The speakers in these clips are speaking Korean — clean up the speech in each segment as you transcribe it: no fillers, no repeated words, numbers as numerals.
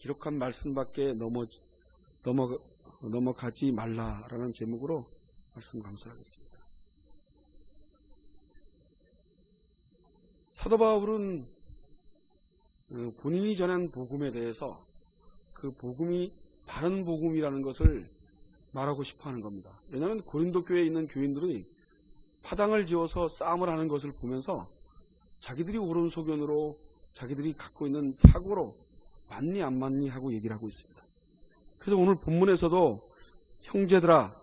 기록한 말씀밖에 넘어가지 말라라는 제목으로 말씀 감사하겠습니다. 사도 바울은 본인이 전한 복음에 대해서 그 복음이 바른 복음이라는 것을 말하고 싶어 하는 겁니다. 왜냐하면 고린도 교회에 있는 교인들이 파당을 지어서 싸움을 하는 것을 보면서 자기들이 옳은 소견으로 자기들이 갖고 있는 사고로 맞니 안 맞니 하고 얘기를 하고 있습니다. 그래서 오늘 본문에서도 형제들아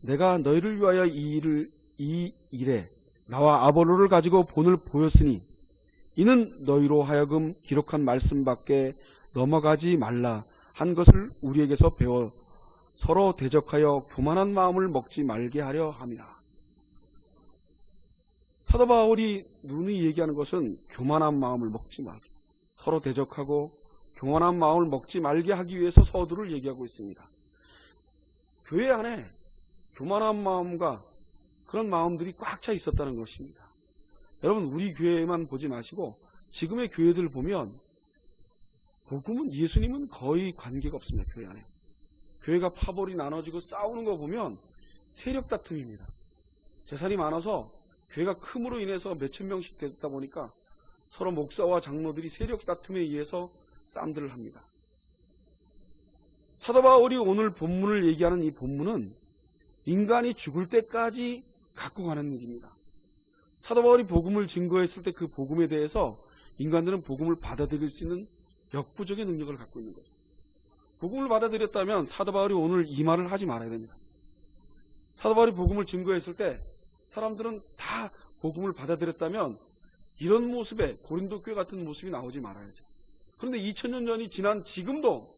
내가 너희를 위하여 이 일에 나와 아볼로를 가지고 본을 보였으니 이는 너희로 하여금 기록한 말씀밖에 넘어가지 말라 한 것을 우리에게서 배워 서로 대적하여 교만한 마음을 먹지 말게 하려 함이라. 사도 바울이 누누이 얘기하는 것은 교만한 마음을 먹지 말게, 서로 대적하고 교만한 마음을 먹지 말게 하기 위해서 서두를 얘기하고 있습니다. 교회 안에 교만한 마음과 그런 마음들이 꽉 차 있었다는 것입니다. 여러분, 우리 교회만 보지 마시고 지금의 교회들 보면 복음은, 예수님은 거의 관계가 없습니다. 교회 안에. 교회가 파벌이 나눠지고 싸우는 거 보면 세력 다툼입니다. 재산이 많아서 교회가 큼으로 인해서 몇천 명씩 되다 보니까 서로 목사와 장로들이 세력 다툼에 의해서 싸움들을 합니다. 사도 바울이 오늘 본문을 얘기하는 이 본문은 인간이 죽을 때까지 갖고 가는 일입니다. 사도 바울이 복음을 증거했을 때 그 복음에 대해서 인간들은 복음을 받아들일 수 있는 역부족의 능력을 갖고 있는 거죠. 복음을 받아들였다면 사도 바울이 오늘 이 말을 하지 말아야 됩니다. 사도 바울이 복음을 증거했을 때 사람들은 다 복음을 받아들였다면 이런 모습에 고린도 교회 같은 모습이 나오지 말아야죠. 그런데 2000년 전이 지난 지금도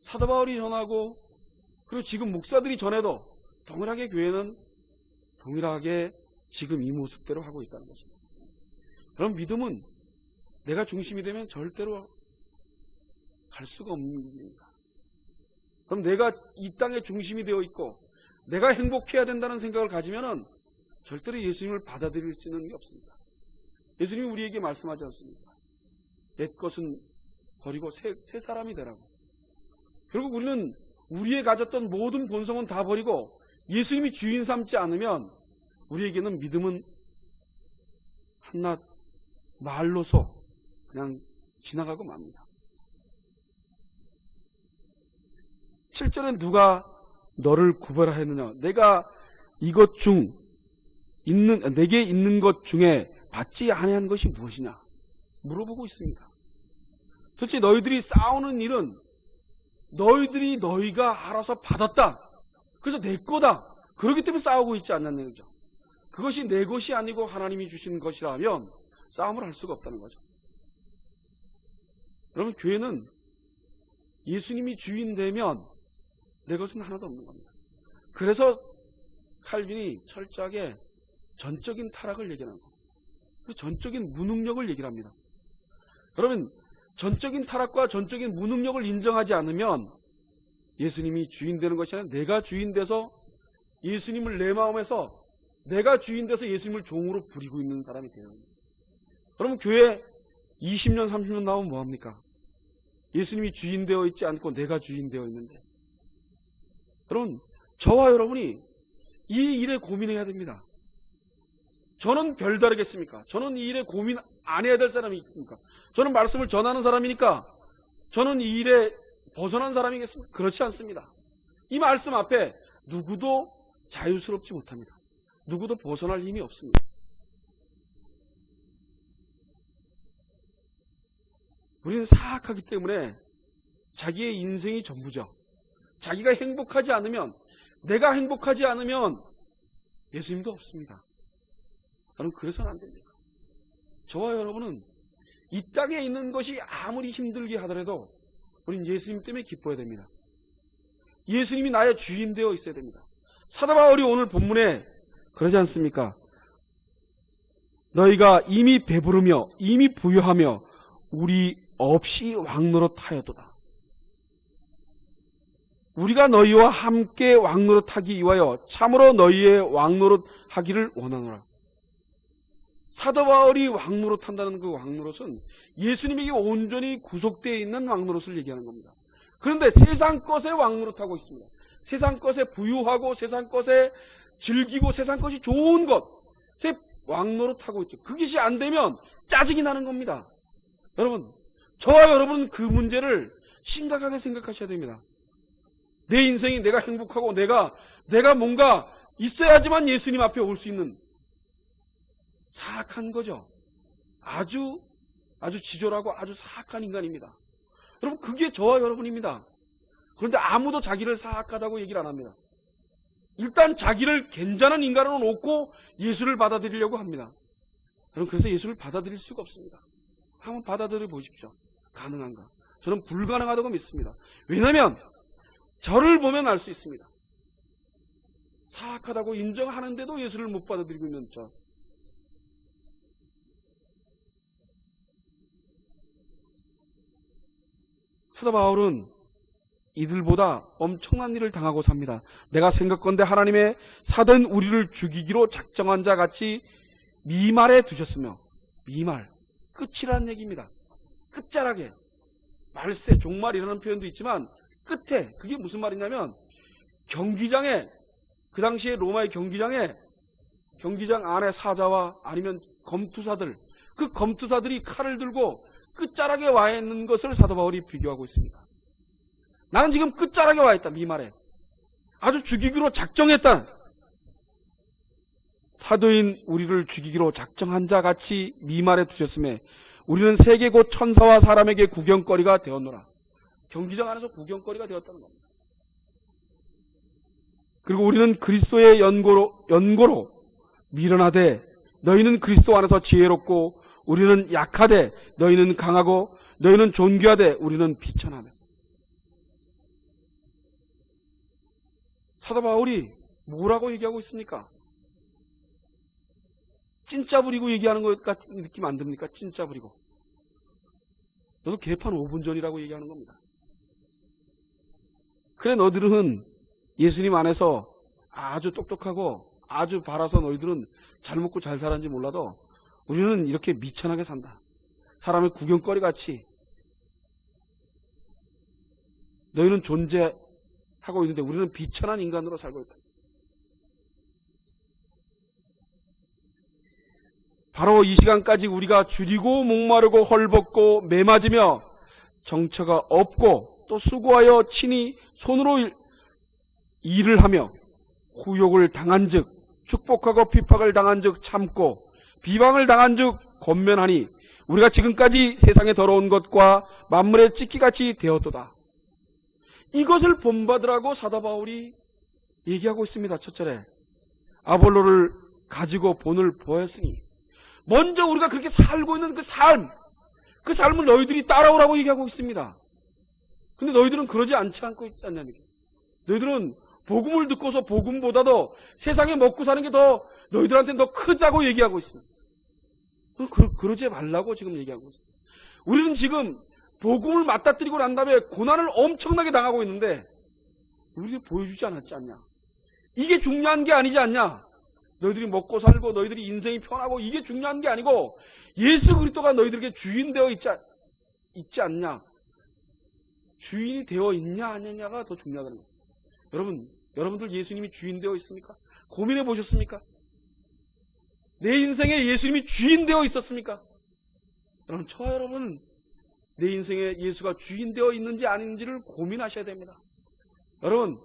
사도 바울이 전하고 그리고 지금 목사들이 전해도 동일하게 교회는 동일하게 지금 이 모습대로 하고 있다는 것입니다. 그럼 믿음은 내가 중심이 되면 절대로 갈 수가 없는 일입니다. 그럼 내가 이 땅의 중심이 되어 있고 내가 행복해야 된다는 생각을 가지면은 절대로 예수님을 받아들일 수 있는 게 없습니다. 예수님이 우리에게 말씀하지 않습니까? 옛 것은 버리고 새 사람이 되라고. 결국 우리는 우리의 가졌던 모든 본성은 다 버리고 예수님이 주인 삼지 않으면 우리에게는 믿음은 한낱 말로서 그냥 지나가고 맙니다. 7절엔 누가 너를 구별하였느냐? 내가 이것 중 내게 있는 것 중에 받지 아니한 것이 무엇이냐? 물어보고 있습니다. 도대체 너희들이 싸우는 일은 너희가 알아서 받았다. 그래서 내 거다. 그렇기 때문에 싸우고 있지 않냐는 거죠. 그것이 내 것이 아니고 하나님이 주신 것이라면 싸움을 할 수가 없다는 거죠. 여러분, 교회는 예수님이 주인 되면 내 것은 하나도 없는 겁니다. 그래서 칼빈이 철저하게 전적인 타락을 얘기하는 거고 전적인 무능력을 얘기를 합니다. 여러분, 전적인 타락과 전적인 무능력을 인정하지 않으면 예수님이 주인 되는 것이 아니라 내가 주인 돼서 예수님을 내 마음에서 내가 주인 돼서 예수님을 종으로 부리고 있는 사람이 되는 겁니다. 그러면 교회 20년, 30년 나오면 뭐합니까? 예수님이 주인 되어 있지 않고 내가 주인 되어 있는데. 여러분, 저와 여러분이 이 일에 고민해야 됩니다. 저는 별다르겠습니까? 저는 이 일에 고민 안 해야 될 사람이 있습니까? 저는 말씀을 전하는 사람이니까 저는 이 일에 벗어난 사람이겠습니까? 그렇지 않습니다. 이 말씀 앞에 누구도 자유스럽지 못합니다. 누구도 벗어날 힘이 없습니다. 우리는 사악하기 때문에 자기의 인생이 전부죠. 자기가 행복하지 않으면, 내가 행복하지 않으면 예수님도 없습니다. 여러분, 그래서는 안 됩니다. 저와 여러분은 이 땅에 있는 것이 아무리 힘들게 하더라도 우리는 예수님 때문에 기뻐야 됩니다. 예수님이 나의 주인 되어 있어야 됩니다. 사도 바울이 오늘 본문에 그러지 않습니까? 너희가 이미 배부르며 이미 부유하며 우리 없이 왕노릇하였도다. 우리가 너희와 함께 왕노릇하기 위하여 참으로 너희의 왕노릇하기를 원하노라. 사도 바울이 왕노릇한다는 그 왕노릇은 예수님에게 온전히 구속되어 있는 왕노릇을 얘기하는 겁니다. 그런데 세상 것에 왕노릇하고 있습니다. 세상 것에 부유하고 세상 것에 즐기고 세상 것이 좋은 것에 왕노릇하고 있죠. 그것이 안 되면 짜증이 나는 겁니다. 여러분, 저와 여러분은 그 문제를 심각하게 생각하셔야 됩니다. 내 인생이 내가 행복하고 내가 뭔가 있어야지만 예수님 앞에 올 수 있는 사악한 거죠. 아주 지졸하고 아주 사악한 인간입니다. 여러분, 그게 저와 여러분입니다. 그런데 아무도 자기를 사악하다고 얘기를 안 합니다. 일단 자기를 괜찮은 인간으로 놓고 예수를 받아들이려고 합니다. 여러분, 그래서 예수를 받아들일 수가 없습니다. 한번 받아들여 보십시오. 가능한가? 저는 불가능하다고 믿습니다. 왜냐하면 저를 보면 알 수 있습니다. 사악하다고 인정하는데도 예수를 못 받아들이고 있는 저. 사도 바울은 이들보다 엄청난 일을 당하고 삽니다. 내가 생각건대 하나님의 사된 우리를 죽이기로 작정한 자 같이 미말에 두셨으며, 미말, 끝이라는 얘기입니다. 끝자락에, 말세, 종말이라는 표현도 있지만 끝에, 그게 무슨 말이냐면 경기장에, 그 당시에 로마의 경기장 안에 사자와 아니면 검투사들, 그 검투사들이 칼을 들고 끝자락에 와 있는 것을 사도 바울이 비교하고 있습니다. 나는 지금 끝자락에 와 있다, 미말에. 아주 죽이기로 작정했다. 사도인 우리를 죽이기로 작정한 자 같이 미말에 두셨음에 우리는 세계 곧 천사와 사람에게 구경거리가 되었노라. 경기장 안에서 구경거리가 되었다는 겁니다. 그리고 우리는 그리스도의 연고로 미련하되 너희는 그리스도 안에서 지혜롭고 우리는 약하되 너희는 강하고 너희는 존귀하되 우리는 비천하며. 사도 바울이 뭐라고 얘기하고 있습니까? 찐짜 부리고 얘기하는 것 같은 느낌 안 듭니까? 찐짜 부리고. 너도 개판 5분 전이라고 얘기하는 겁니다. 그래, 너희들은 예수님 안에서 아주 똑똑하고 아주 바라서 너희들은 잘 먹고 잘 살았는지 몰라도 우리는 이렇게 미천하게 산다. 사람의 구경거리 같이. 너희는 존재하고 있는데 우리는 비천한 인간으로 살고 있다. 바로 이 시간까지 우리가 줄이고 목마르고 헐벗고 매맞으며 정처가 없고 또 수고하여 친히 손으로 일을 하며 후욕을 당한 즉 축복하고 핍박을 당한 즉 참고 비방을 당한 즉 권면하니 우리가 지금까지 세상에 더러운 것과 만물의 찢기같이 되었도다. 이것을 본받으라고 사도 바울이 얘기하고 있습니다. 첫 절에 아볼로를 가지고 본을 보였으니, 먼저 우리가 그렇게 살고 있는 그 삶을 너희들이 따라오라고 얘기하고 있습니다. 근데 너희들은 그러지 않고 있지 않냐는 얘기예요. 너희들은 복음을 듣고서 복음보다도 세상에 먹고 사는 게 더 너희들한테는 더 크다고 얘기하고 있습니다. 그러지 말라고 지금 얘기하고 있습니다. 우리는 지금 복음을 맞닥뜨리고 난 다음에 고난을 엄청나게 당하고 있는데 우리들이 보여주지 않았지 않냐. 이게 중요한 게 아니지 않냐. 너희들이 먹고 살고 너희들이 인생이 편하고 이게 중요한 게 아니고 예수 그리스도가 너희들에게 주인 되어 있지 않냐. 주인이 되어 있냐 아니냐가 더 중요하다는 거예요. 여러분들 예수님이 주인 되어 있습니까? 고민해 보셨습니까? 내 인생에 예수님이 주인 되어 있었습니까? 여러분, 저와 여러분은 내 인생에 예수가 주인 되어 있는지 아닌지를 고민하셔야 됩니다. 여러분,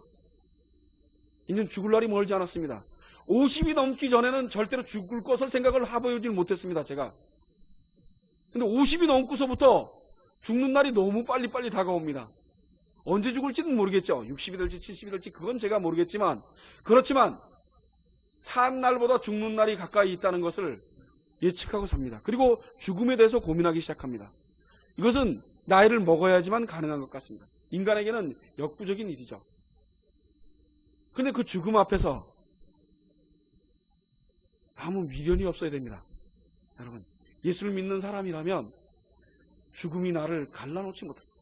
이제 죽을 날이 멀지 않았습니다. 50이 넘기 전에는 절대로 죽을 것을 생각을 해보지 못했습니다, 제가. 근데 50이 넘고서부터 죽는 날이 너무 빨리빨리 다가옵니다. 언제 죽을지는 모르겠죠. 60이 될지 70이 될지 그건 제가 모르겠지만, 그렇지만 산 날보다 죽는 날이 가까이 있다는 것을 예측하고 삽니다. 그리고 죽음에 대해서 고민하기 시작합니다. 이것은 나이를 먹어야지만 가능한 것 같습니다. 인간에게는 역부족인 일이죠. 근데 그 죽음 앞에서 아무 미련이 없어야 됩니다. 여러분, 예수를 믿는 사람이라면 죽음이 나를 갈라놓지 못합니다.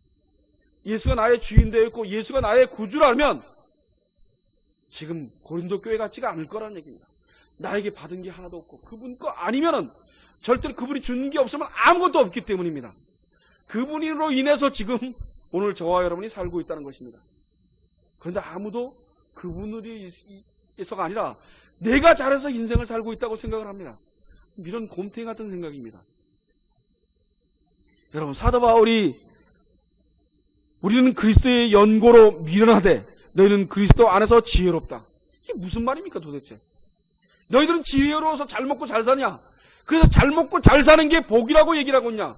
예수가 나의 주인 되어 있고 예수가 나의 구주라면 지금 고린도 교회 같지가 않을 거라는 얘기입니다. 나에게 받은 게 하나도 없고 그분 거 아니면은 절대로 그분이 주는 게 없으면 아무것도 없기 때문입니다. 그분으로 인해서 지금 오늘 저와 여러분이 살고 있다는 것입니다. 그런데 아무도 그분으로 해서가 아니라 내가 잘해서 인생을 살고 있다고 생각을 합니다. 이런 곰탱이 같은 생각입니다. 여러분, 사도 바울이 우리는 그리스도의 연고로 미련하되 너희는 그리스도 안에서 지혜롭다. 이게 무슨 말입니까 도대체? 너희들은 지혜로워서 잘 먹고 잘 사냐? 그래서 잘 먹고 잘 사는 게 복이라고 얘기를 하고 있냐?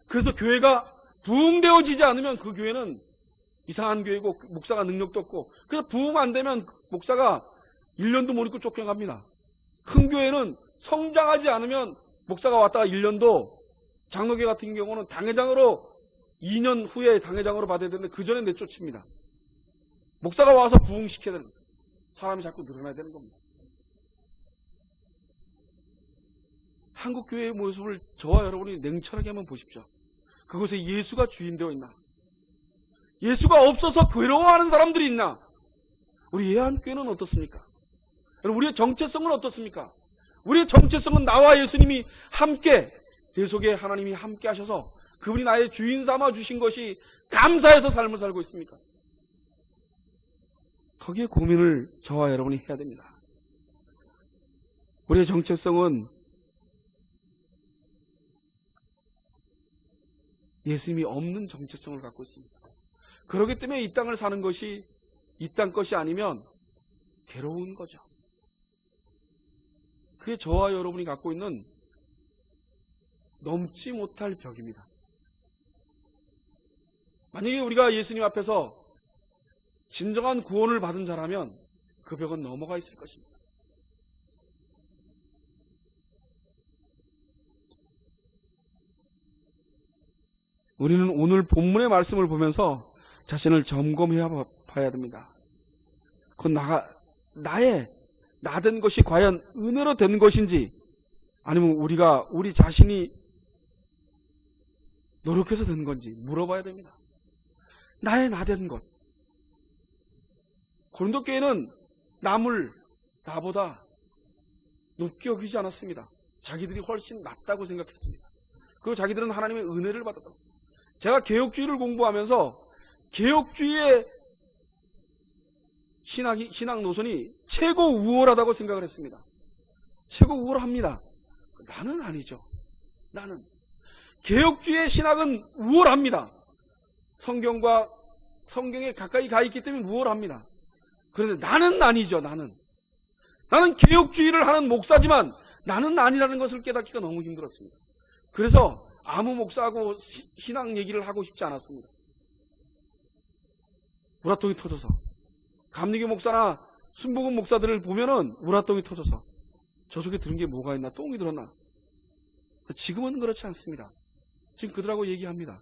그래서 교회가 부흥되어지지 않으면 그 교회는 이상한 교회고 목사가 능력도 없고, 그래서 부흥 안 되면 목사가 1년도 못 있고 쫓겨갑니다. 큰 교회는 성장하지 않으면 목사가 왔다가 1년도, 장로교 같은 경우는 당회장으로 2년 후에 당회장으로 받아야 되는데 그 전에 내쫓습니다. 목사가 와서 부흥시켜야 되는 거예요. 사람이 자꾸 늘어나야 되는 겁니다. 한국 교회의 모습을 저와 여러분이 냉철하게 한번 보십시오. 그곳에 예수가 주인 되어 있나? 예수가 없어서 괴로워하는 사람들이 있나? 우리 예한교회는 어떻습니까? 우리의 정체성은 어떻습니까? 우리의 정체성은 나와 예수님이 함께, 내 속에 하나님이 함께 하셔서 그분이 나의 주인 삼아 주신 것이 감사해서 삶을 살고 있습니까? 거기에 고민을 저와 여러분이 해야 됩니다. 우리의 정체성은 예수님이 없는 정체성을 갖고 있습니다. 그렇기 때문에 이 땅을 사는 것이 이 땅 것이 아니면 괴로운 거죠. 그게 저와 여러분이 갖고 있는 넘지 못할 벽입니다. 만약에 우리가 예수님 앞에서 진정한 구원을 받은 자라면 그 벽은 넘어가 있을 것입니다. 우리는 오늘 본문의 말씀을 보면서 자신을 점검해 봐야 됩니다. 그건 나된 것이 과연 은혜로 된 것인지, 아니면 우리 자신이 노력해서 된 건지 물어봐야 됩니다. 나된 것. 고린도 교회는 남을 나보다 높게 여기지 않았습니다. 자기들이 훨씬 낫다고 생각했습니다. 그리고 자기들은 하나님의 은혜를 받았다고. 제가 개혁주의를 공부하면서 개혁주의의 신앙 노선이 최고 우월하다고 생각을 했습니다. 최고 우월합니다. 나는 아니죠. 나는. 개혁주의의 신학은 우월합니다. 성경에 가까이 가 있기 때문에 우월합니다. 그런데 나는 아니죠. 나는 개혁주의를 하는 목사지만 나는 아니라는 것을 깨닫기가 너무 힘들었습니다. 그래서 아무 목사하고 신앙 얘기를 하고 싶지 않았습니다. 우라통이 터져서. 감리교 목사나 순복음 목사들을 보면은 우라통이 터져서 저 속에 들은 게 뭐가 있나, 똥이 들었나. 지금은 그렇지 않습니다. 지금 그들하고 얘기합니다.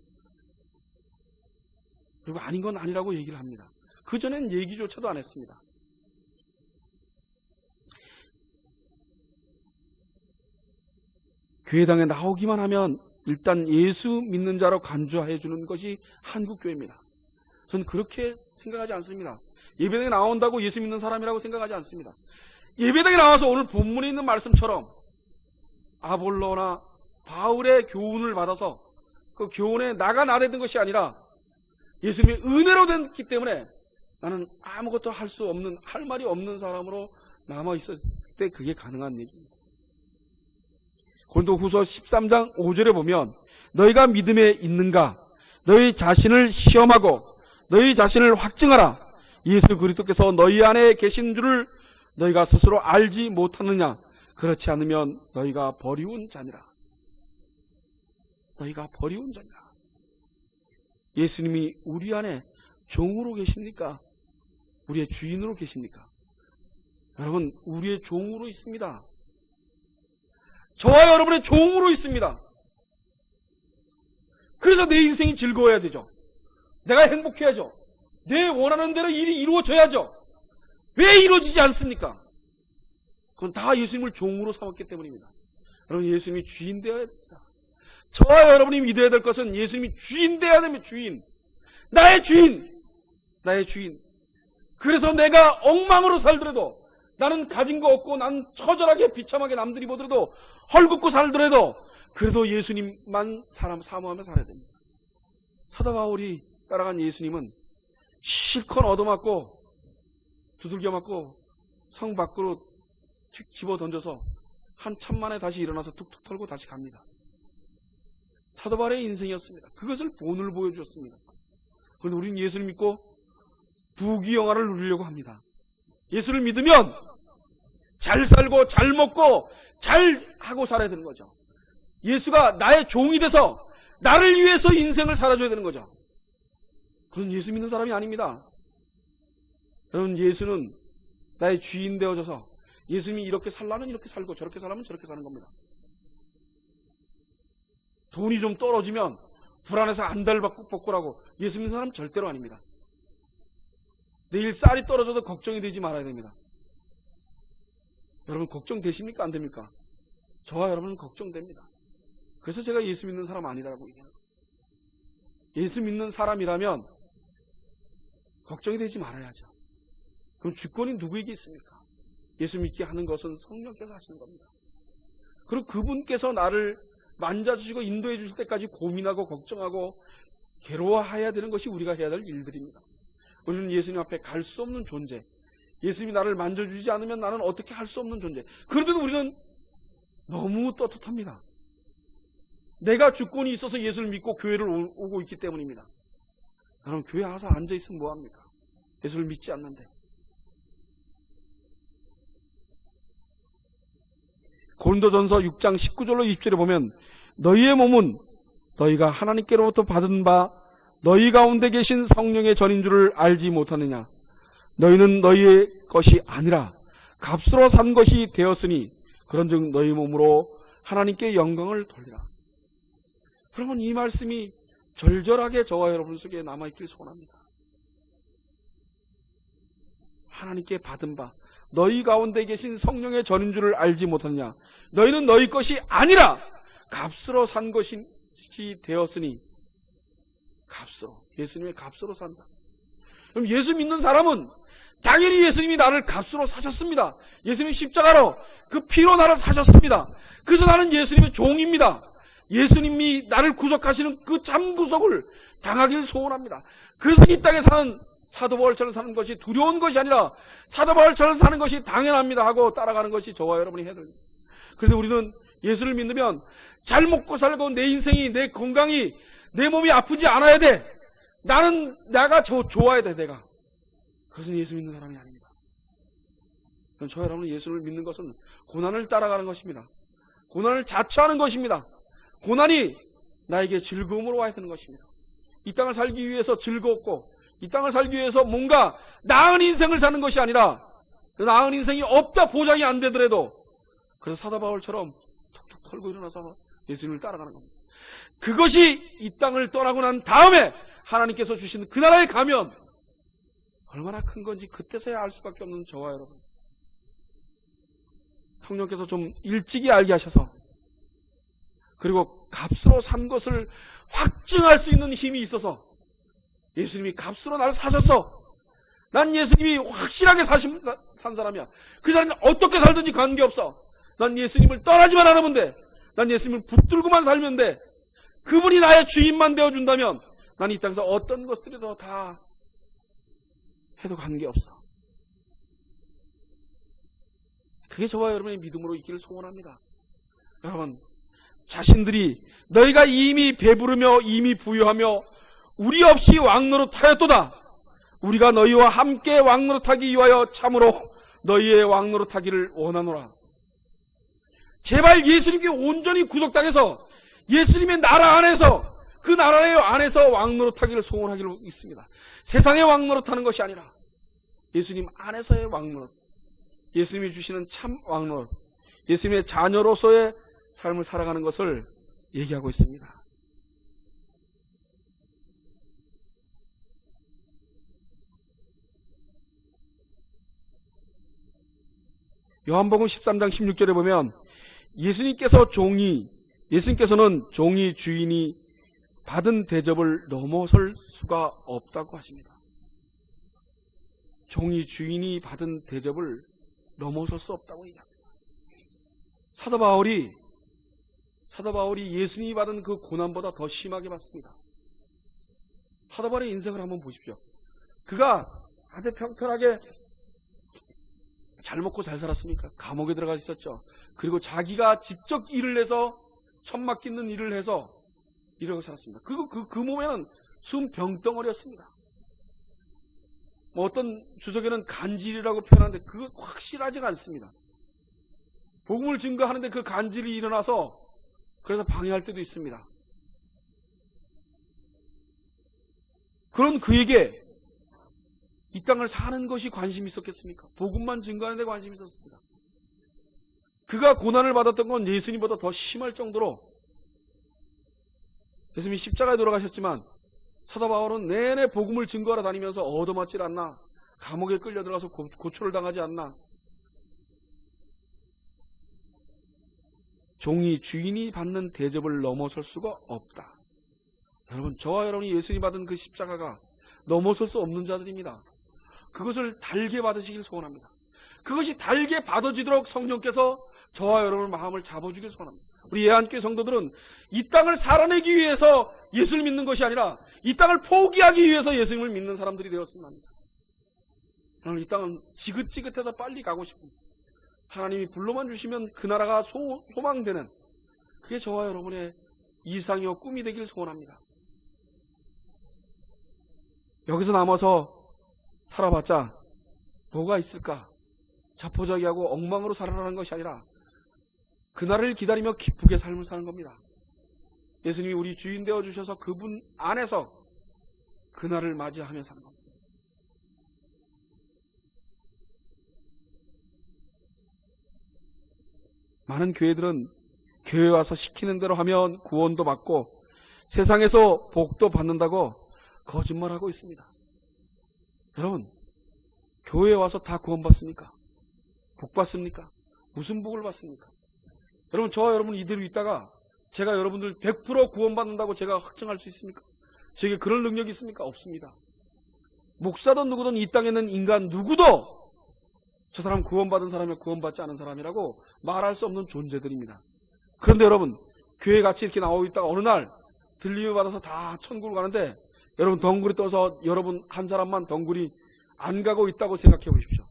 그리고 아닌 건 아니라고 얘기를 합니다. 그전엔 얘기조차도 안 했습니다. 교회당에 나오기만 하면 일단 예수 믿는 자로 간주해 주는 것이 한국교회입니다. 저는 그렇게 생각하지 않습니다. 예배당에 나온다고 예수 믿는 사람이라고 생각하지 않습니다. 예배당에 나와서 오늘 본문에 있는 말씀처럼 아볼로나 바울의 교훈을 받아서 그 교훈에 나가 나대는 것이 아니라 예수님의 은혜로 됐기 때문에 나는 아무것도 할 말이 없는 사람으로 남아있었을 때 그게 가능한 얘기입니다. 고린도후서 13장 5절에 보면 너희가 믿음에 있는가? 너희 자신을 시험하고 너희 자신을 확증하라. 예수 그리스도께서 너희 안에 계신 줄을 너희가 스스로 알지 못하느냐? 그렇지 않으면 너희가 버리운 자니라. 너희가 버리운 자니라. 예수님이 우리 안에 종으로 계십니까? 우리의 주인으로 계십니까? 여러분, 우리의 종으로 있습니다. 저와 여러분의 종으로 있습니다. 그래서 내 인생이 즐거워야 되죠. 내가 행복해야죠. 내 원하는 대로 일이 이루어져야죠. 왜 이루어지지 않습니까? 그건 다 예수님을 종으로 삼았기 때문입니다. 여러분, 예수님이 주인 되어야 됩니다. 저와 여러분이 믿어야 될 것은 예수님이 주인 되어야 됩니다. 주인. 나의 주인. 나의 주인. 그래서 내가 엉망으로 살더라도, 나는 가진 거 없고 난 처절하게 비참하게 남들이 보더라도 헐벗고 살더라도 그래도 예수님만 사모하며 살아야 됩니다. 사도 바울이 따라간 예수님은 실컷 얻어맞고 두들겨 맞고 성 밖으로 툭 집어 던져서 한참 만에 다시 일어나서 툭툭 털고 다시 갑니다. 사도 바울의 인생이었습니다. 그것을 본을 보여주었습니다. 그런데 우리는 예수를 믿고 부귀영화를 누리려고 합니다. 예수를 믿으면 잘 살고 잘 먹고 잘 하고 살아야 되는 거죠. 예수가 나의 종이 돼서 나를 위해서 인생을 살아줘야 되는 거죠. 그런 예수 믿는 사람이 아닙니다. 여러분, 예수는 나의 주인 되어줘서 예수님이 이렇게 살라면 이렇게 살고 저렇게 살라면 저렇게 사는 겁니다. 돈이 좀 떨어지면 불안해서 안달복고라고 예수 믿는 사람은 절대로 아닙니다. 내일 쌀이 떨어져도 걱정이 되지 말아야 됩니다. 여러분, 걱정되십니까? 안 됩니까? 저와 여러분은 걱정됩니다. 그래서 제가 예수 믿는 사람 아니라고 얘기합니다. 예수 믿는 사람이라면 걱정이 되지 말아야죠. 그럼 주권이 누구에게 있습니까? 예수 믿게 하는 것은 성령께서 하시는 겁니다. 그리고 그분께서 나를 만져주시고 인도해 주실 때까지 고민하고 걱정하고 괴로워해야 되는 것이 우리가 해야 될 일들입니다. 우리는 예수님 앞에 갈 수 없는 존재, 예수님이 나를 만져주지 않으면 나는 어떻게 할 수 없는 존재. 그런데도 우리는 너무 떳떳합니다. 내가 주권이 있어서 예수를 믿고 교회를 오고 있기 때문입니다. 여러분, 교회 와서 앉아있으면 뭐합니까? 예수를 믿지 않는데. 고린도전서 6장 19절로 20절에 보면 너희의 몸은 너희가 하나님께로부터 받은 바 너희 가운데 계신 성령의 전인 줄을 알지 못하느냐. 너희는 너희의 것이 아니라 값으로 산 것이 되었으니 그런즉 너희 몸으로 하나님께 영광을 돌리라. 그러면 이 말씀이 절절하게 저와 여러분 속에 남아있길 소원합니다. 하나님께 받은 바 너희 가운데 계신 성령의 전인 줄을 알지 못하느냐. 너희는 너희 것이 아니라 값으로 산 것이 되었으니. 값으로, 예수님의 값으로 산다. 그럼 예수 믿는 사람은 당연히 예수님이 나를 값으로 사셨습니다. 예수님이 십자가로 그 피로 나를 사셨습니다. 그래서 나는 예수님의 종입니다. 예수님이 나를 구속하시는 그 참 구속을 당하기를 소원합니다. 그래서 이 땅에 사는 사도 바울처럼 사는 것이 두려운 것이 아니라 사도 바울처럼 사는 것이 당연합니다 하고 따라가는 것이 저와 여러분이 해야 됩니다. 그래서 우리는 예수를 믿으면 잘 먹고 살고 내 인생이, 내 건강이, 내 몸이 아프지 않아야 돼. 내가 좋아야 돼, 내가. 그것은 예수 믿는 사람이 아닙니다. 저와 여러분은 예수를 믿는 것은 고난을 따라가는 것입니다. 고난을 자처하는 것입니다. 고난이 나에게 즐거움으로 와야 되는 것입니다. 이 땅을 살기 위해서 즐겁고 이 땅을 살기 위해서 뭔가 나은 인생을 사는 것이 아니라 나은 인생이 없다 보장이 안 되더라도 그래서 사도 바울처럼 툭툭 털고 일어나서 예수님을 따라가는 겁니다. 그것이 이 땅을 떠나고 난 다음에 하나님께서 주신 그 나라에 가면 얼마나 큰 건지 그때서야 알 수밖에 없는 저와 여러분. 성령께서 좀 일찍이 알게 하셔서 그리고 값으로 산 것을 확증할 수 있는 힘이 있어서 예수님이 값으로 나를 사셔서 난 예수님이 확실하게 산 사람이야. 그 사람은 어떻게 살든지 관계없어. 난 예수님을 떠나지만 않으면 돼. 난 예수님을 붙들고만 살면 돼. 그분이 나의 주인만 되어준다면 난 이 땅에서 어떤 것들이도 다 해도 관계없어. 그게 저와 여러분의 믿음으로 있기를 소원합니다. 여러분, 자신들이 너희가 이미 배부르며 이미 부유하며 우리 없이 왕노릇하였도다. 우리가 너희와 함께 왕노릇하기 위하여 참으로 너희의 왕노릇하기를 원하노라. 제발 예수님께 온전히 구속당해서 예수님의 나라 안에서 그 나라의 안에서 왕노릇하기를 소원하기로 있습니다. 세상의 왕노릇하는 것이 아니라 예수님 안에서의 왕노릇, 예수님이 주시는 참 왕노릇, 예수님의 자녀로서의 삶을 살아가는 것을 얘기하고 있습니다. 요한복음 13장 16절에 보면 예수님께서는 종이 주인이 받은 대접을 넘어설 수가 없다고 하십니다. 종이 주인이 받은 대접을 넘어설 수 없다고 얘기합니다. 사도 바울이 사도 바울이 예수님이 받은 그 고난보다 더 심하게 받습니다. 사도 바울의 인생을 한번 보십시오. 그가 아주 평평하게 잘 먹고 잘 살았습니까? 감옥에 들어가 있었죠. 그리고 자기가 직접 일을 해서 천막 깃는 일을 해서 이러고 살았습니다. 그 몸에는 숨 병덩어리였습니다. 뭐 어떤 주석에는 간질이라고 표현하는데 그거 확실하지가 않습니다. 복음을 증거하는데 그 간질이 일어나서 그래서 방해할 때도 있습니다. 그런 그에게 이 땅을 사는 것이 관심이 있었겠습니까? 복음만 증거하는 데 관심이 있었습니다. 그가 고난을 받았던 건 예수님보다 더 심할 정도로 예수님이 십자가에 돌아가셨지만 사도 바울은 내내 복음을 증거하러 다니면서 얻어맞질 않나, 감옥에 끌려 들어가서 고초를 당하지 않나, 종이 주인이 받는 대접을 넘어설 수가 없다. 여러분, 저와 여러분이 예수님이 받은 그 십자가가 넘어설 수 없는 자들입니다. 그것을 달게 받으시길 소원합니다. 그것이 달게 받아지도록 성령께서 저와 여러분의 마음을 잡아주길 소원합니다. 우리 예한교회 성도들은 이 땅을 살아내기 위해서 예수를 믿는 것이 아니라 이 땅을 포기하기 위해서 예수님을 믿는 사람들이 되었으면 합니다. 저는 이 땅은 지긋지긋해서 빨리 가고 싶습니다. 하나님이 불러만 주시면 그 나라가 소망되는, 그게 저와 여러분의 이상이요 꿈이 되길 소원합니다. 여기서 남아서 살아봤자 뭐가 있을까? 자포자기하고 엉망으로 살아가는 것이 아니라 그날을 기다리며 기쁘게 삶을 사는 겁니다. 예수님이 우리 주인 되어주셔서 그분 안에서 그날을 맞이하며 사는 겁니다. 많은 교회들은 교회 와서 시키는 대로 하면 구원도 받고 세상에서 복도 받는다고 거짓말하고 있습니다. 여러분, 교회에 와서 다 구원받습니까? 복 받습니까? 무슨 복을 받습니까? 여러분, 저와 여러분 이대로 있다가 제가 여러분들 100% 구원받는다고 제가 확정할 수 있습니까? 제게 그럴 능력이 있습니까? 없습니다. 목사든 누구든 이 땅에 있는 인간 누구도 저 사람 구원받은 사람이야 구원받지 않은 사람이라고 말할 수 없는 존재들입니다. 그런데 여러분, 교회에 같이 이렇게 나오고 있다가 어느 날 들림을 받아서 다 천국을 가는데 여러분 덩굴이 떠서 여러분 한 사람만 덩굴이 안 가고 있다고 생각해 보십시오.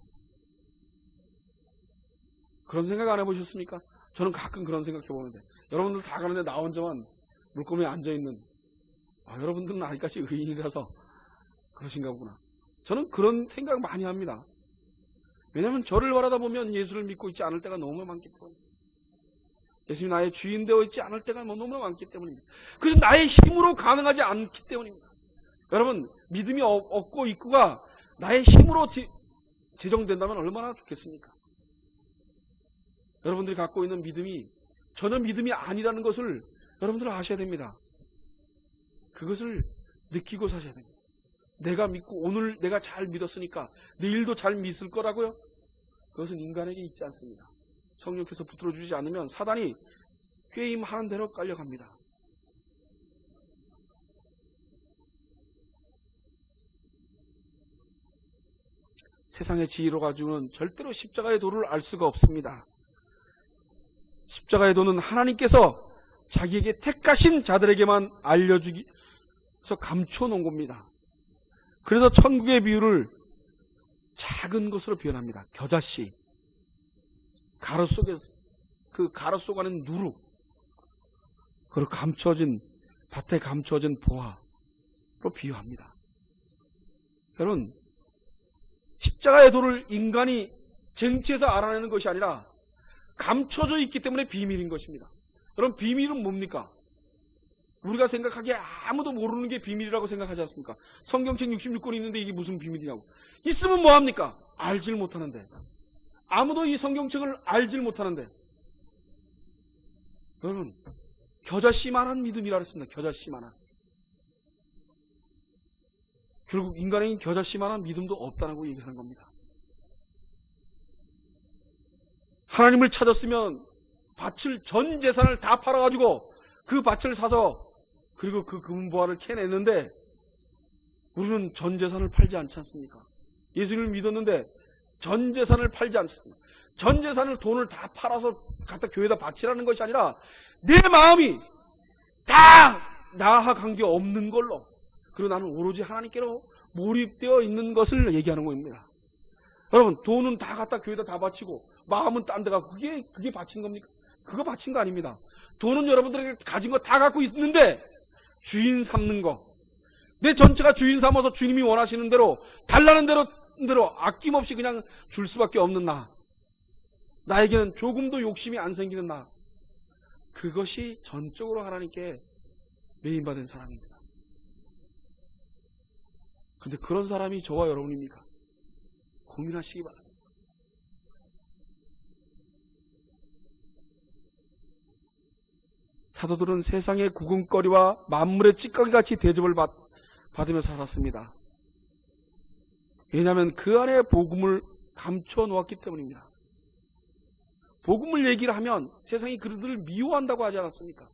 그런 생각 안 해보셨습니까? 저는 가끔 그런 생각해 보는데 여러분들 다 가는데 나 혼자만 물고기에 앉아있는, 여러분들은 아직까지 의인이라서 그러신가 보구나. 저는 그런 생각 많이 합니다. 왜냐하면 저를 바라다 보면 예수를 믿고 있지 않을 때가 너무 많기 때문입니다. 예수님이 나의 주인 되어 있지 않을 때가 너무 많기 때문입니다. 그래서 나의 힘으로 가능하지 않기 때문입니다. 여러분, 믿음이 없고 있고가 나의 힘으로 제정된다면 얼마나 좋겠습니까? 여러분들이 갖고 있는 믿음이 전혀 믿음이 아니라는 것을 여러분들은 아셔야 됩니다. 그것을 느끼고 사셔야 됩니다. 내가 믿고 오늘 내가 잘 믿었으니까 내일도 잘 믿을 거라고요? 그것은 인간에게 있지 않습니다. 성령께서 붙들어 주지 않으면 사단이 꾀임하는 대로 깔려갑니다. 세상의 지혜로 가지고는 절대로 십자가의 도를 알 수가 없습니다. 십자가의 도는 하나님께서 자기에게 택하신 자들에게만 알려주기 위해서 감춰놓은 겁니다. 그래서 천국의 비유를 작은 것으로 표현합니다. 겨자씨, 가로 속에 그 가로 속 안에 누룩, 그리고 감춰진 밭에 감춰진 보화로 비유합니다. 여러분, 십자가의 도를 인간이 쟁취해서 알아내는 것이 아니라 감춰져 있기 때문에 비밀인 것입니다. 여러분, 비밀은 뭡니까? 우리가 생각하기에 아무도 모르는 게 비밀이라고 생각하지 않습니까? 성경책 66권이 있는데 이게 무슨 비밀이냐고. 있으면 뭐합니까? 알질 못하는데. 아무도 이 성경책을 알질 못하는데. 여러분, 겨자씨만한 믿음이라 그랬습니다. 겨자씨만한. 결국 인간에겐 겨자씨만한 믿음도 없다고 얘기하는 겁니다. 하나님을 찾았으면 밭을 전 재산을 다 팔아가지고 그 밭을 사서 그리고 그 금보화를 캐냈는데 우리는 전 재산을 팔지 않지 않습니까? 예수님을 믿었는데 전 재산을 팔지 않습니다. 전 재산을 돈을 다 팔아서 갖다 교회에다 바치라는 것이 아니라 내 마음이 다 나와 관계 없는 걸로, 그리고 나는 오로지 하나님께로 몰입되어 있는 것을 얘기하는 겁니다. 여러분, 돈은 다 갖다 교회에다 다 바치고 마음은 딴 데 가고 그게 바친 겁니까? 그거 바친 거 아닙니다. 돈은 여러분들에게 가진 거 다 갖고 있는데 주인 삼는 거, 내 전체가 주인 삼아서 주님이 원하시는 대로 달라는 대로 아낌없이 그냥 줄 수밖에 없는 나에게는 조금도 욕심이 안 생기는 그것이 전적으로 하나님께 메인받은 사람입니다. 그런데 그런 사람이 저와 여러분입니까? 고민하시기 바랍니다. 사도들은 세상의 구금거리와 만물의 찌꺼기같이 대접을 받으며 살았습니다. 왜냐하면 그 안에 복음을 감춰 놓았기 때문입니다. 복음을 얘기를 하면 세상이 그들을 미워한다고 하지 않았습니까?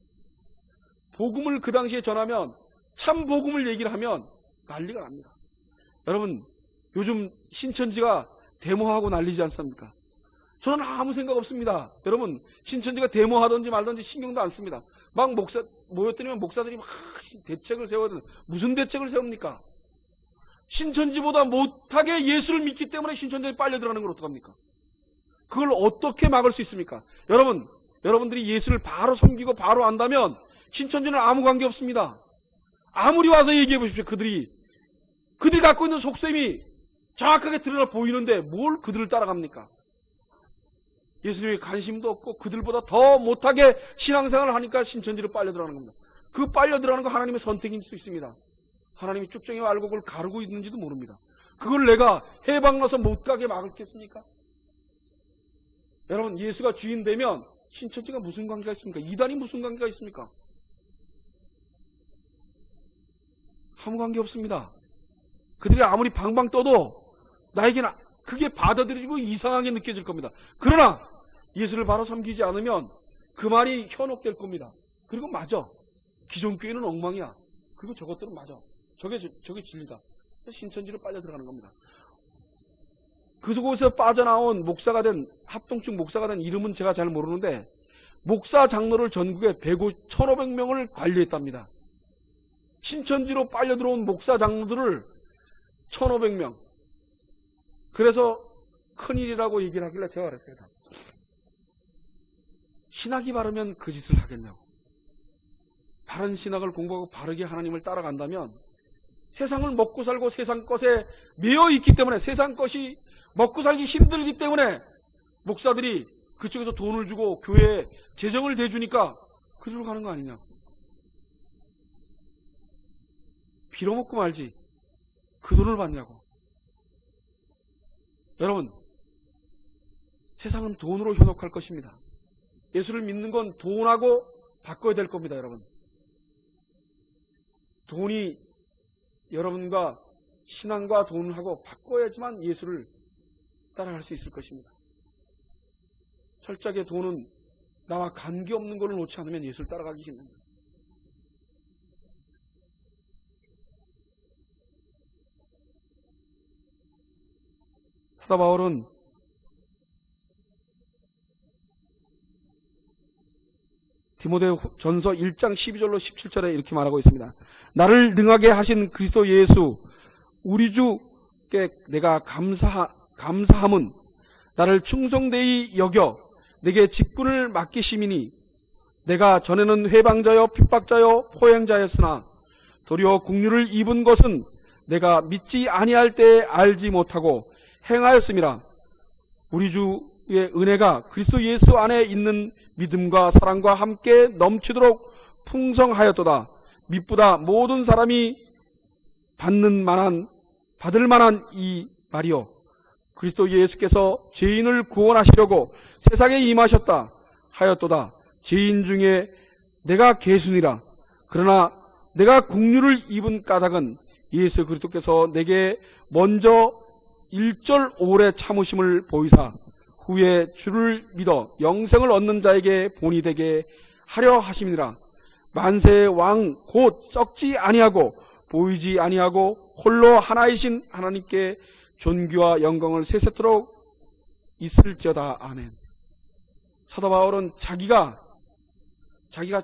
복음을 그 당시에 전하면, 참 복음을 얘기를 하면 난리가 납니다. 여러분, 요즘 신천지가 데모하고 난리지 않습니까? 저는 아무 생각 없습니다. 여러분, 신천지가 데모하든지 말든지 신경도 안 씁니다. 막 모였더니만 목사들이 막 대책을 세우든, 무슨 대책을 세웁니까? 신천지보다 못하게 예수를 믿기 때문에 신천지에 빨려 들어가는 걸 어떡합니까? 그걸 어떻게 막을 수 있습니까? 여러분들이 예수를 바로 섬기고 바로 안다면 신천지는 아무 관계 없습니다. 아무리 와서 얘기해 보십시오. 그들이 갖고 있는 속셈이 정확하게 드러나 보이는데 뭘 그들을 따라갑니까? 예수님에 관심도 없고 그들보다 더 못하게 신앙생활을 하니까 신천지로 빨려 들어가는 겁니다. 그 빨려 들어가는 거 하나님의 선택일 수 있습니다. 하나님이 쭉정이와 알곡을 가르고 있는지도 모릅니다. 그걸 내가 해방나서 못 가게 막을겠습니까? 여러분, 예수가 주인 되면 신천지가 무슨 관계가 있습니까? 이단이 무슨 관계가 있습니까? 아무 관계 없습니다. 그들이 아무리 방방 떠도 나에게는 그게 받아들이고 이상하게 느껴질 겁니다. 그러나 예수를 바로 섬기지 않으면 그 말이 현혹될 겁니다. 그리고 맞아. 기존 교회는 엉망이야. 그리고 저것들은 맞아. 저게 진리다. 신천지로 빨려 들어가는 겁니다. 그곳에서 빠져나온 합동층 목사가 된 이름은 제가 잘 모르는데, 목사 장로를 전국에 1,500명을 관리했답니다. 신천지로 빨려 들어온 목사 장로들을 1,500명. 그래서 큰일이라고 얘기를 하길래 제가 그랬어요. 신학이 바르면 그 짓을 하겠냐고. 바른 신학을 공부하고 바르게 하나님을 따라간다면 세상을 먹고 살고 세상 것에 매여 있기 때문에, 세상 것이 먹고 살기 힘들기 때문에 목사들이 그쪽에서 돈을 주고 교회에 재정을 대주니까 그리로 가는 거 아니냐. 빌어먹고 말지 그 돈을 받냐고. 여러분, 세상은 돈으로 현혹할 것입니다. 예수를 믿는 건 돈하고 바꿔야 될 겁니다. 여러분, 돈이 여러분과 신앙과 돈하고 바꿔야지만 예수를 따라갈 수 있을 것입니다. 철저하게 돈은 나와 관계없는 것을 놓지 않으면 예수를 따라가기 힘듭니다. 사도 바울은 디모데전서 1장 12절로 17절에 이렇게 말하고 있습니다. 나를 능하게 하신 그리스도 예수 우리 주께 내가 감사함은 나를 충성되이 여겨 내게 직분을 맡기심이니, 내가 전에는 회방자여 핍박자여 포행자였으나 도리어 국류를 입은 것은 내가 믿지 아니할 때에 알지 못하고 행하였음이라. 우리 주의 은혜가 그리스도 예수 안에 있는 믿음과 사랑과 함께 넘치도록 풍성하였도다. 믿보다 모든 사람이 받을 만한 이 말이요, 그리스도 예수께서 죄인을 구원하시려고 세상에 임하셨다 하였도다. 죄인 중에 내가 개순이라. 그러나 내가 국류를 입은 까닭은 예수 그리스도께서 내게 먼저 1절 오래 참으심을 보이사 후에 주를 믿어 영생을 얻는 자에게 본이 되게 하려 하심이니라. 만세의 왕 곧 썩지 아니하고 보이지 아니하고 홀로 하나이신 하나님께 존귀와 영광을 세세토록 있을지어다. 아멘. 사도 바울은 자기가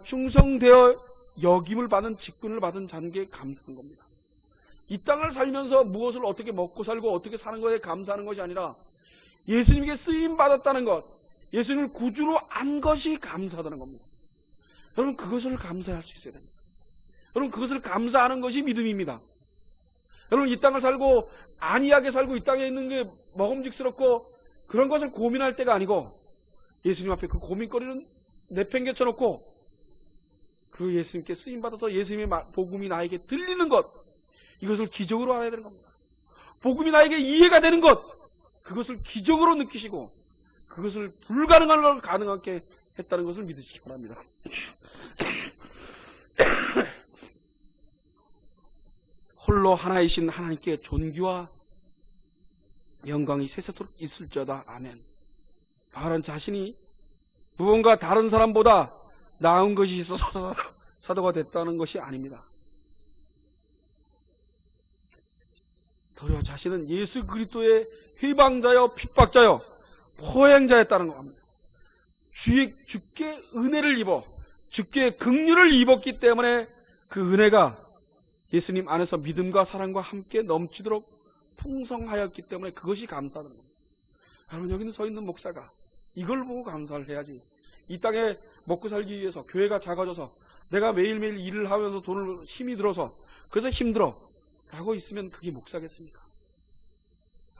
충성되어 역임을 받은 직분을 받은 자에게 감사한 겁니다. 이 땅을 살면서 무엇을 어떻게 먹고 살고 어떻게 사는 것에 감사하는 것이 아니라 예수님께 쓰임 받았다는 것, 예수님을 구주로 안 것이 감사하다는 겁니다. 여러분, 그것을 감사할 수 있어야 됩니다. 여러분, 그것을 감사하는 것이 믿음입니다. 여러분, 이 땅을 살고 안이하게 살고 이 땅에 있는 게 먹음직스럽고 그런 것을 고민할 때가 아니고 예수님 앞에 그 고민거리는 내팽개쳐놓고 그 예수님께 쓰임받아서 예수님의 복음이 나에게 들리는 것, 이것을 기적으로 알아야 되는 겁니다. 복음이 나에게 이해가 되는 것, 그것을 기적으로 느끼시고 그것을 불가능한 걸 가능하게 했다는 것을 믿으시기 바랍니다. 홀로 하나이신 하나님께 존귀와 영광이 세세토록 있을지어다. 아멘. 바울은 자신이 무언가 다른 사람보다 나은 것이 있어서 사도가 됐다는 것이 아닙니다. 도리어 자신은 예수 그리스도의 해방자여 핍박자여 포행자였다는 겁니다. 주께 은혜를 입어 주께 긍휼을 입었기 때문에 그 은혜가 예수님 안에서 믿음과 사랑과 함께 넘치도록 풍성하였기 때문에 그것이 감사하는 겁니다. 여러분, 여기는 서 있는 목사가 이걸 보고 감사를 해야지, 이 땅에 먹고 살기 위해서 교회가 작아져서 내가 매일매일 일을 하면서 돈을 힘이 들어서 그래서 힘들어 라고 있으면 그게 목사겠습니까?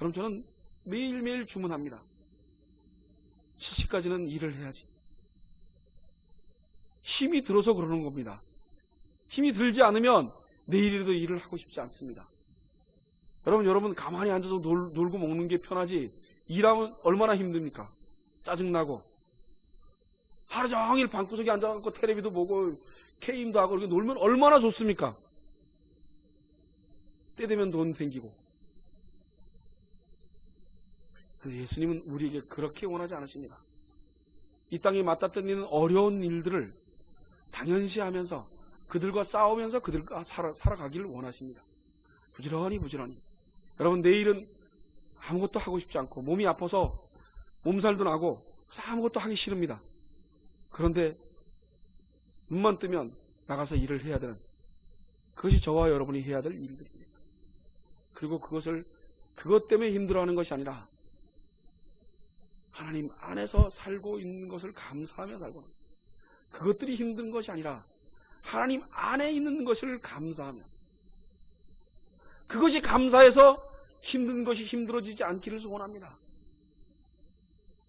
여러분, 저는 매일매일 주문합니다. 70까지는 일을 해야지. 힘이 들어서 그러는 겁니다. 힘이 들지 않으면 내일이라도 일을 하고 싶지 않습니다. 여러분 가만히 앉아서 놀고 먹는 게 편하지 일하면 얼마나 힘듭니까? 짜증나고 하루 종일 방구석에 앉아갖고 텔레비도 보고 게임도 하고 이렇게 놀면 얼마나 좋습니까? 때 되면 돈 생기고. 그런데 예수님은 우리에게 그렇게 원하지 않으십니다. 이 땅에 맞닥뜨리는 있는 어려운 일들을 당연시하면서 그들과 싸우면서 그들과 살아가기를 원하십니다. 부지런히. 여러분, 내일은 아무것도 하고 싶지 않고 몸이 아파서 몸살도 나고 아무것도 하기 싫습니다. 그런데 눈만 뜨면 나가서 일을 해야 되는, 그것이 저와 여러분이 해야 될 일들입니다. 그리고 그것 때문에 힘들어하는 것이 아니라 하나님 안에서 살고 있는 것을 감사하며 살고, 그것들이 힘든 것이 아니라 하나님 안에 있는 것을 감사하며, 그것이 감사해서 힘든 것이 힘들어지지 않기를 소원합니다.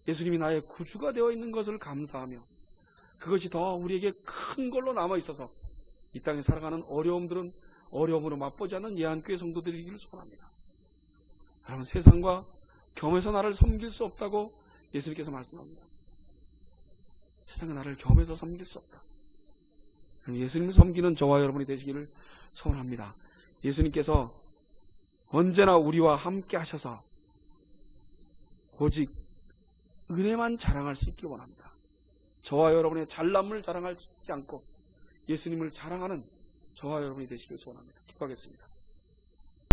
예수님이 나의 구주가 되어 있는 것을 감사하며 그것이 더 우리에게 큰 걸로 남아있어서 이 땅에 살아가는 어려움들은 어려움으로 맛보지 않는 예한교회 성도들이기를 소원합니다. 여러분, 세상과 겸해서 나를 섬길 수 없다고 예수님께서 말씀합니다. 세상에 나를 겸해서 섬길 수 없다. 예수님을 섬기는 저와 여러분이 되시기를 소원합니다. 예수님께서 언제나 우리와 함께 하셔서 오직 은혜만 자랑할 수 있기를 원합니다. 저와 여러분의 잘남을 자랑하지 않고 예수님을 자랑하는 저와 여러분이 되시기를 소원합니다. 기도하겠습니다.